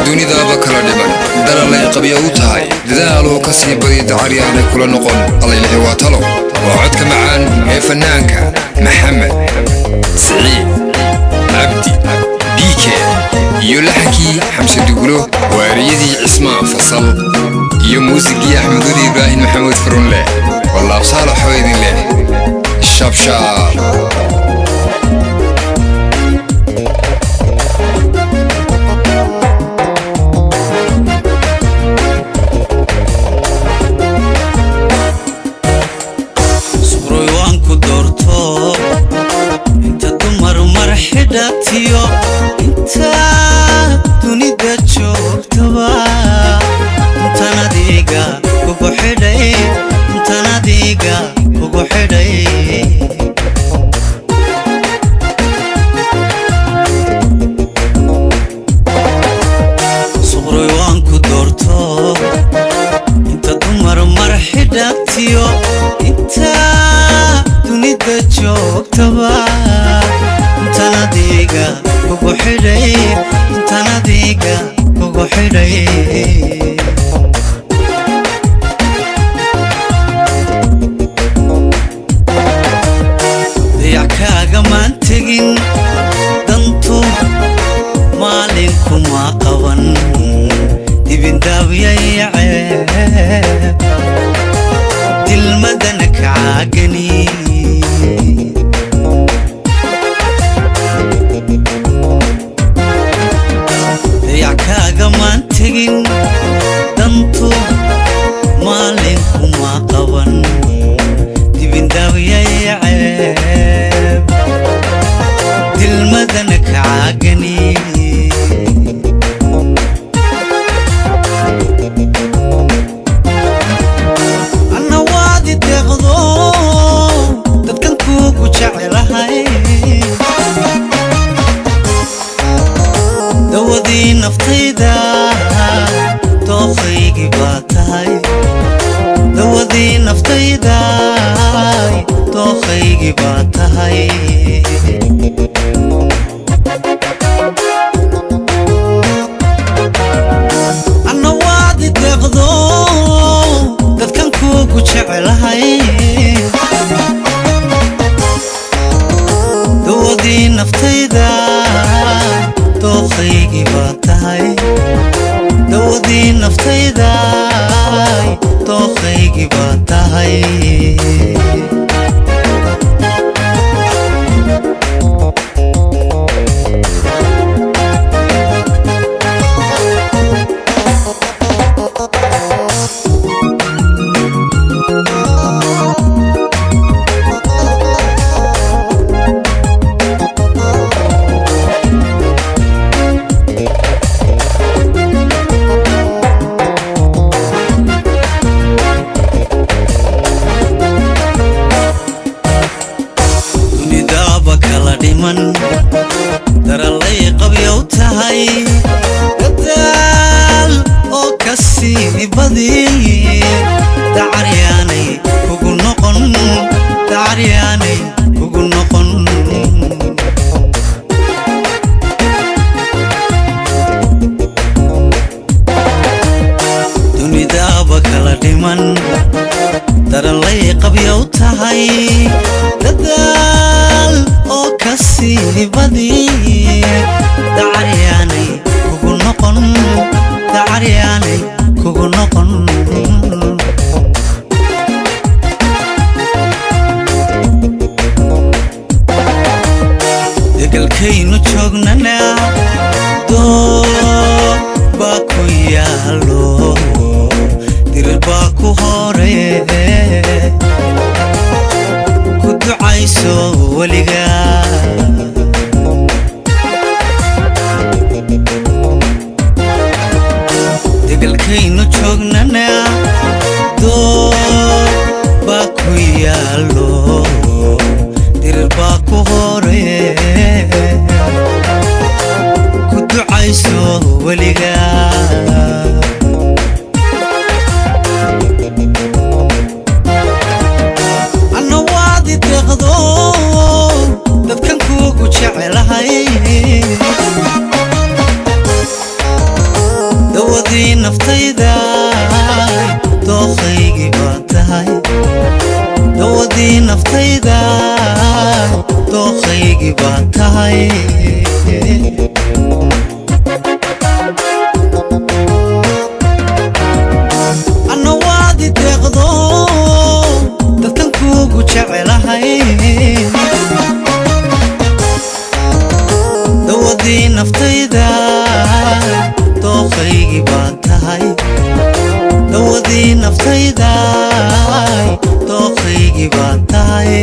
dunida ba kala dhiman dalalay qabiyo u tahay dadaalo ka sii bari dacaryaanay kula noqon alla ilaahay waa talo waa codka macaan ee fanaanka maxamed saciid abdi bike iyo laxkii xamse dugulo waariyadii cismaan fasal iyo muusigii axmed ibraahim maxamuud farunle wallaah saalaxo idin leh shabshaab حداتيو انت دنيا جوجتبا انت ناديغا كوكو خيداي انت ناديغا كوكو خيداي صغري وانكو دورتو انت دمر مرحداتيو انت دنيا جوجتبا تناديغا كوكو خيداي تناديغا كوكو خيداي ياكاغا مان تگين دنتو مالينكو ما قوان دبن داويا يعيب دل مدنك عاقني كاغمان تگين دنتو مالينكو ما قوان دبن داويا يعيب دل مدنك عاقني انا وادي تغضو ددكن كوكو جعلهاي دودي نفتيدا توخيقي باتاي دودي نفتيدا توخيقي باتاي أنا وادي تغضو دادكن كوكو جعلهاي دودي نفتيدا توخيقي باتاي دودي نفتيدا توخيقي باتاي daralay qabyo tahay dadaal oo kasii badi dacaryaanay kugu noqon dacaryaanay kugu noqon dunida ba kala dhiman daralay qabyo tahay dadaal oo kasii badi dacaryaanay kugu noqon dacaryaanay kugu noqon degalkaynu joognana doo baa ku yaalo dirir baa ku horeeye ku ducayso weligaa degalkaynu joognana doo baa ku yaalo dirir baa ku horeeye ku ducayso weligaa أنا وادي تغضو دادكن كوكو جعلهاي naftayda dookhaygi baa tahay dawadii naftayda dookhaygi baa tahay anna waad i deeqdo dadkan kuugu jecelahay dawadii naftayda dookhaygi baa tahay dawadii naftayda dookhaygi baa tahay